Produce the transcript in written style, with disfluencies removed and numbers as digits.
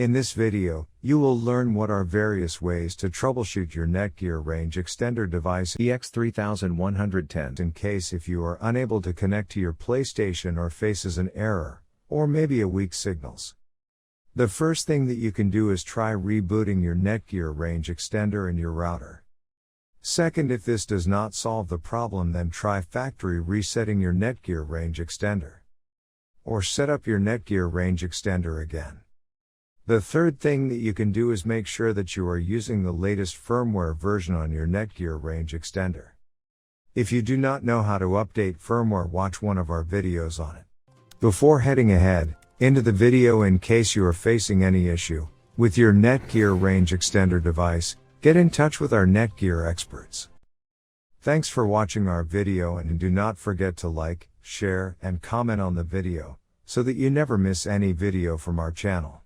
In this video, you will learn what are various ways to troubleshoot your Netgear Range Extender device EX3110 in case if you are unable to connect to your PlayStation or faces an error, or maybe a weak signals. The first thing that you can do is try rebooting your Netgear Range Extender and your router. Second, if this does not solve the problem, then try factory resetting your Netgear Range Extender. Or set up your Netgear Range Extender again. The third thing that you can do is make sure that you are using the latest firmware version on your Netgear Range Extender. If you do not know how to update firmware, watch one of our videos on it. Before heading ahead into the video, in case you are facing any issue with your Netgear Range Extender device, get in touch with our Netgear experts. Thanks for watching our video, and do not forget to like, share, and comment on the video, so that you never miss any video from our channel.